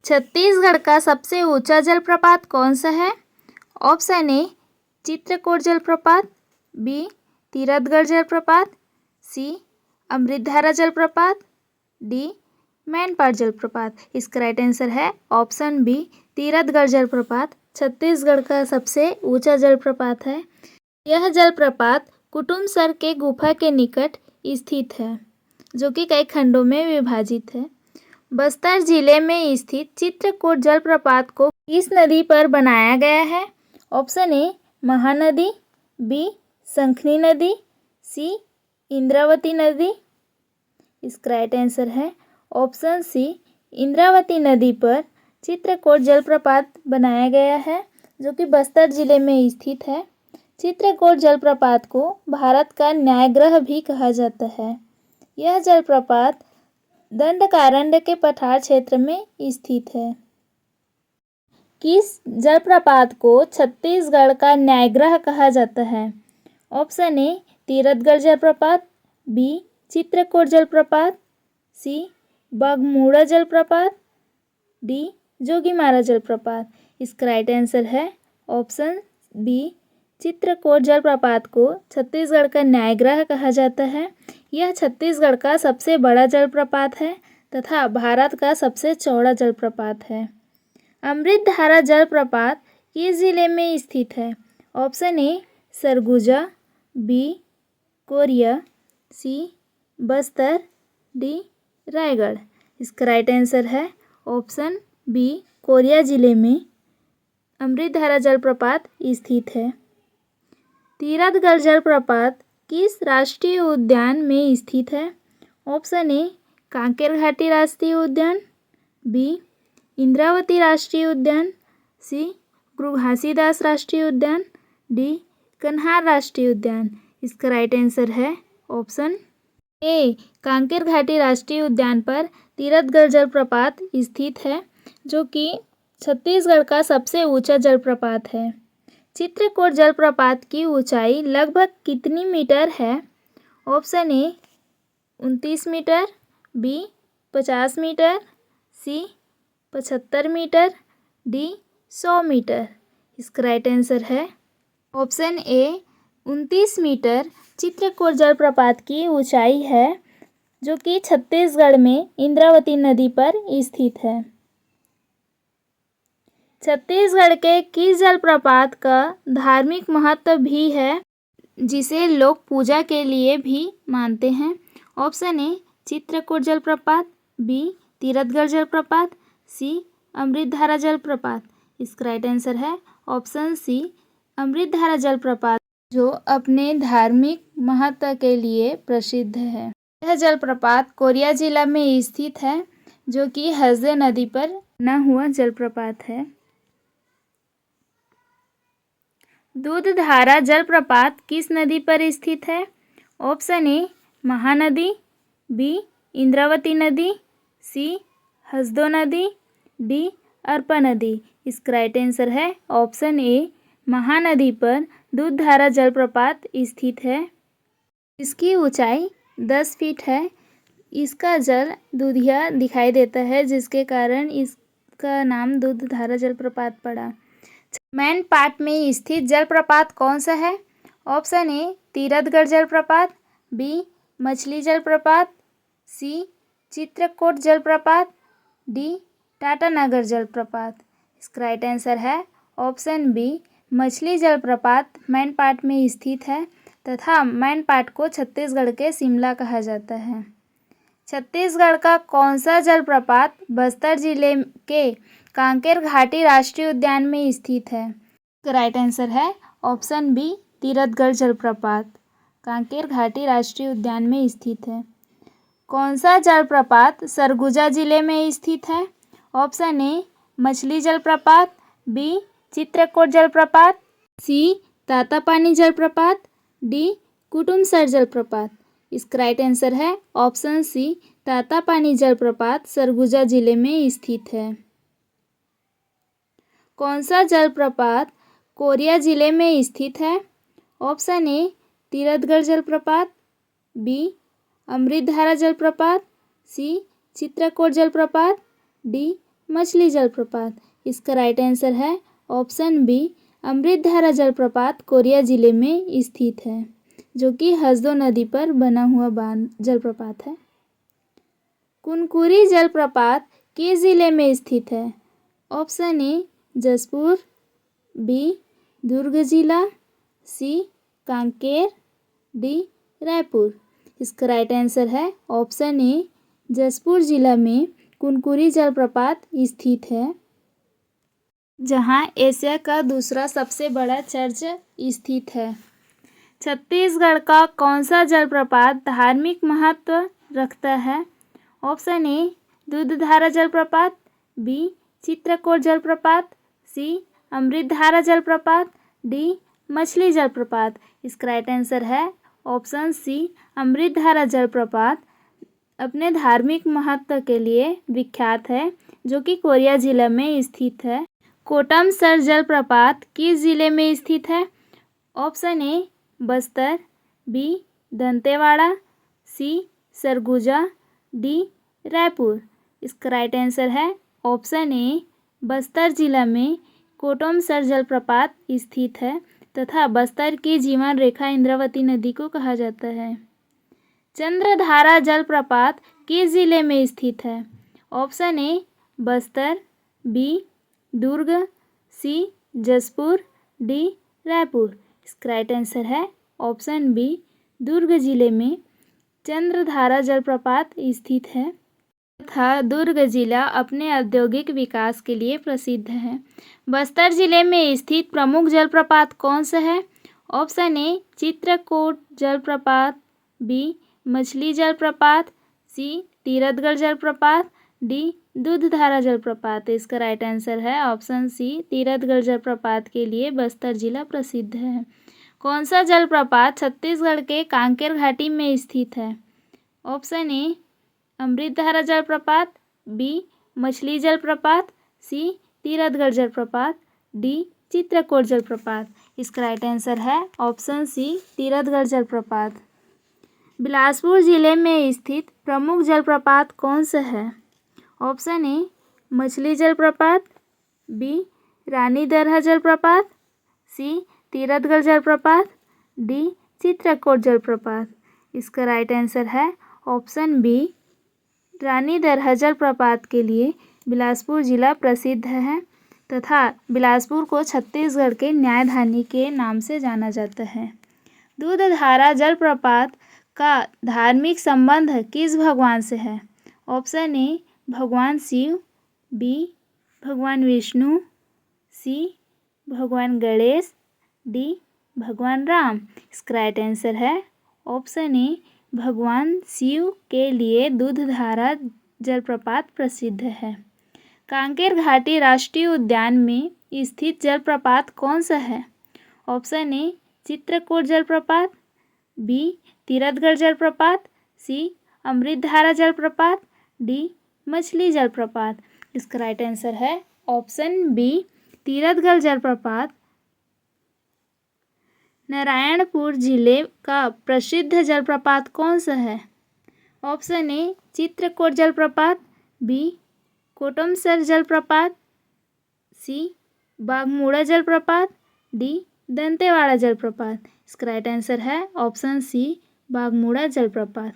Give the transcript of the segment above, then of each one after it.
छत्तीसगढ़ का सबसे ऊंचा जलप्रपात कौन सा है? ऑप्शन ए चित्रकूट जलप्रपात, बी तीरथगढ़ जलप्रपात, सी अमृतधारा जलप्रपात, डी मैनपाट जलप्रपात। इसका राइट आंसर है ऑप्शन बी तीरथगढ़ जलप्रपात छत्तीसगढ़ का सबसे ऊंचा जलप्रपात है। यह जलप्रपात कुटुमसर के गुफा के निकट स्थित है, जो कि कई खंडों में विभाजित है। बस्तर जिले में स्थित चित्रकूट जलप्रपात को किस नदी पर बनाया गया है? ऑप्शन ए महानदी, बी शंखनी नदी, सी इंद्रावती नदी। इसका राइट आंसर है ऑप्शन सी इंद्रावती नदी पर चित्रकूट जलप्रपात बनाया गया है, जो कि बस्तर जिले में स्थित है। चित्रकूट जलप्रपात को भारत का न्यायगृह भी कहा जाता है। यह जलप्रपात दंडकारण्य के पठार क्षेत्र में स्थित है। किस जलप्रपात को छत्तीसगढ़ का न्यायगृह कहा जाता है? ऑप्शन ए तीरथगढ़ जलप्रपात, बी चित्रकूट जलप्रपात, सी बाघमूड़ा जलप्रपात, डी जोगीमारा जलप्रपात। इसका राइट आंसर है ऑप्शन बी चित्रकूट जलप्रपात को छत्तीसगढ़ का न्यायगृह कहा जाता है। यह छत्तीसगढ़ का सबसे बड़ा जलप्रपात है तथा भारत का सबसे चौड़ा जलप्रपात है। अमृतधारा जलप्रपात किस जिले में स्थित है? Option A Surguja, B Koriya, C Bastar, D Raigarh. इसका राइट आंसर है ऑप्शन बी कोरिया जिले में अमृतधारा जलप्रपात स्थित है। तीरथगढ़ जलप्रपात किस राष्ट्रीय उद्यान में स्थित है? ऑप्शन ए कांकेर घाटी राष्ट्रीय उद्यान, बी इंद्रावती राष्ट्रीय उद्यान, सी गुरु घासीदास राष्ट्रीय उद्यान, डी कन्हार राष्ट्रीय उद्यान। इसका राइट आंसर है ऑप्शन ए कांकेर घाटी राष्ट्रीय उद्यान पर तीरथगढ़ जलप्रपात स्थित है, जो कि छत्तीसगढ़ का सबसे ऊंचा जलप्रपात है। चित्रकूट जलप्रपात की ऊंचाई लगभग कितनी मीटर है? Option A 29 metre, B 50 metre, C 75 metre, D 100 metre. इसका राइट आंसर है ऑप्शन ए 29 मीटर चित्रकूट जलप्रपात की ऊंचाई है, जो कि छत्तीसगढ़ में इंद्रावती नदी पर स्थित है। छत्तीसगढ़ के किस जलप्रपात का धार्मिक महत्व भी है, जिसे लोग पूजा के लिए भी मानते हैं? ऑप्शन ए चित्रकूट जलप्रपात, बी तीरथगढ़ जलप्रपात, सी अमृतधारा जलप्रपात। इसका राइट आंसर है ऑप्शन सी अमृतधारा जलप्रपात, जो अपने धार्मिक महत्व के लिए प्रसिद्ध है। यह जलप्रपात कोरिया जिला में स्थित है, जो कि हसदेव नदी पर बना हुआ जलप्रपात है। दूधधारा जलप्रपात किस नदी पर स्थित है? Option A Mahanadi, B Indravati नदी, सी हसदेव नदी, डी अरपा नदी। इसका राइट आंसर है ऑप्शन ए महानदी पर दूधधारा जलप्रपात स्थित है। इसकी ऊंचाई 10 फीट है। इसका जल दूधिया दिखाई देता है, जिसके कारण इसका नाम दूधधारा जलप्रपात पड़ा। मैनपाट में स्थित जलप्रपात कौन सा है? ऑप्शन ए तीरथगढ़ जलप्रपात, बी मछली जलप्रपात, सी चित्रकूट जलप्रपात, डी टाटानगर जलप्रपात। इसका राइट आंसर है ऑप्शन बी मछली जलप्रपात मैनपाट में स्थित है तथा मैनपाट को छत्तीसगढ़ के शिमला कहा जाता है। छत्तीसगढ़ का कौन सा जलप्रपात बस्तर जिले के कांकेर घाटी राष्ट्रीय उद्यान में स्थित है? राइट आंसर है ऑप्शन बी तीरथगढ़ जलप्रपात कांकेर घाटी राष्ट्रीय उद्यान में स्थित है। कौन सा जलप्रपात सरगुजा जिले में स्थित है? ऑप्शन ए मछली जलप्रपात, बी चित्रकूट जलप्रपात, सी तातापानी जलप्रपात, डी कुटुमसर जलप्रपात। इसका राइट आंसर है ऑप्शन सी तातापानी जलप्रपात सरगुजा जिले में स्थित है। कौन सा जलप्रपात कोरिया जिले में स्थित है? ऑप्शन ए तीरथगढ़ जलप्रपात, बी अमृतधारा जलप्रपात, सी चित्रकूट जलप्रपात, डी मछली जलप्रपात। इसका राइट आंसर है ऑप्शन बी अमृतधारा जलप्रपात कोरिया जिले में स्थित है, जो कि हसदो नदी पर बना हुआ बांध जलप्रपात है। कुनकुरी जलप्रपात किस जिले में स्थित है? ऑप्शन ए जसपुर, बी दुर्ग जिला, सी कांकेर, डी रायपुर। इसका राइट आंसर है ऑप्शन ए जसपुर जिला में कुनकुरी जलप्रपात स्थित है, जहां एशिया का दूसरा सबसे बड़ा चर्च स्थित है। छत्तीसगढ़ का कौन सा जलप्रपात धार्मिक महत्व रखता है? ऑप्शन ए दूधधारा जलप्रपात, बी चित्रकोट जलप्रपात, सी अमृतधारा जलप्रपात, डी मछली जलप्रपात। इसका राइट आंसर है ऑप्शन सी अमृतधारा जलप्रपात अपने धार्मिक महत्व के लिए विख्यात है, जो कि कोरिया जिला में स्थित है। कोटमसर जलप्रपात किस जिले में स्थित है? Option A Bastar, B Dantewada, C Surguja, D Raipur. इसका राइट आंसर है ऑप्शन ए बस्तर जिला में कोटमसर जलप्रपात स्थित है तथा बस्तर की जीवन रेखा इंद्रावती नदी को कहा जाता है। चंद्रधारा जलप्रपात किस जिले में स्थित है? Option A Bastar, B Durg, C Jashpur, D Raipur. इसका राइट आंसर है ऑप्शन बी दुर्ग जिले में चंद्रधारा जलप्रपात स्थित है तथा दुर्ग जिला अपने औद्योगिक विकास के लिए प्रसिद्ध है। बस्तर जिले में स्थित प्रमुख जलप्रपात कौन सा है? ऑप्शन ए चित्रकूट जलप्रपात, बी मछली जलप्रपात, सी तीरथगढ़ जलप्रपात, डी दूधधारा जलप्रपात। इसका राइट आंसर है ऑप्शन सी तीरथगढ़ जलप्रपात के लिए बस्तर जिला प्रसिद्ध है। कौन सा जलप्रपात छत्तीसगढ़ के कांकेर घाटी में स्थित है? ऑप्शन ए अमृतधारा जलप्रपात, बी मछली जलप्रपात, सी तीरथगढ़ जलप्रपात, डी चित्रकोट जलप्रपात। इसका राइट आंसर है ऑप्शन सी तीरथगढ़ जलप्रपात। बिलासपुर जिले में स्थित प्रमुख जलप्रपात कौन सा है? ऑप्शन ए मछली जलप्रपात, बी रानी दरहा जलप्रपात, सी तीरथगढ़ जलप्रपात, डी चित्रकोट जलप्रपात। इसका राइट आंसर है ऑप्शन बी रानी दरहा जलप्रपात के लिए बिलासपुर जिला प्रसिद्ध है तथा बिलासपुर को छत्तीसगढ़ के न्यायधानी के नाम से जाना जाता है। दूधधारा जलप्रपात का धार्मिक संबंध किस भगवान से है? ऑप्शन ए भगवान शिव, बी भगवान विष्णु, सी भगवान गणेश, डी भगवान राम। इसका राइट आंसर है ऑप्शन ए भगवान शिव के लिए दूधधारा जलप्रपात प्रसिद्ध है। कांकेर घाटी राष्ट्रीय उद्यान में स्थित जलप्रपात कौन सा है? ऑप्शन ए चित्रकूट जलप्रपात, बी तीरथगढ़ जलप्रपात, सी अमृतधारा जलप्रपात, डी मछली जलप्रपात। इसका राइट आंसर है ऑप्शन बी तीरथगढ़ जलप्रपात। नारायणपुर जिले का प्रसिद्ध जलप्रपात कौन सा है? ऑप्शन ए चित्रकोट जलप्रपात, बी कोटमसर जलप्रपात, सी बागमूड़ा जलप्रपात, डी दंतेवाड़ा जलप्रपात। इसका राइट आंसर है ऑप्शन सी बागमूड़ा जलप्रपात।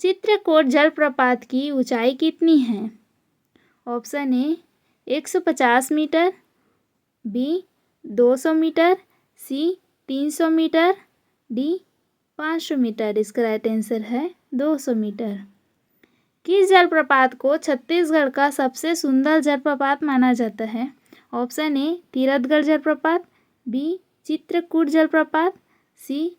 चित्रकोट जलप्रपात की ऊंचाई कितनी है? Option A 150 metre, B 200 metre, C 300 metre, D 500 metre. इसका राइट आंसर है 200 मीटर। किस जलप्रपात को छत्तीसगढ़ का सबसे सुंदर जलप्रपात माना जाता है? ऑप्शन ए तीरथगढ़ जलप्रपात, बी चित्रकूट जलप्रपात, सी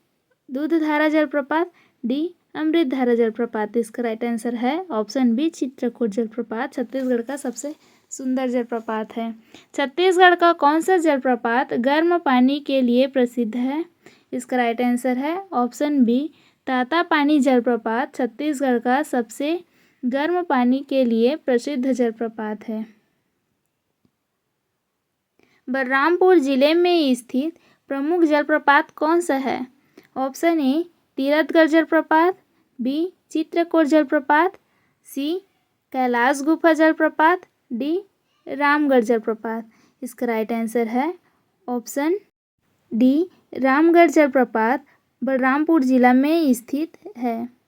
दूधधारा जलप्रपात, डी अमृतधारा जलप्रपात। इसका राइट आंसर है ऑप्शन बी चित्रकूट जलप्रपात छत्तीसगढ़ का सबसे सुंदर जलप्रपात है। छत्तीसगढ़ का कौन सा जलप्रपात गर्म पानी के लिए प्रसिद्ध है? इसका राइट आंसर है ऑप्शन बी तातापानी जलप्रपात छत्तीसगढ़ का सबसे गर्म पानी के लिए प्रसिद्ध जलप्रपात है। बलरामपुर जिले में स्थित प्रमुख जलप्रपात कौन सा है? ऑप्शन ए तीरथगढ़ जलप्रपात, बी चित्रकोट जलप्रपात, सी कैलाश गुफा जलप्रपात, डी रामगढ़ जलप्रपात। इसका राइट आंसर है ऑप्शन डी रामगढ़ जलप्रपात बलरामपुर जिला में स्थित है।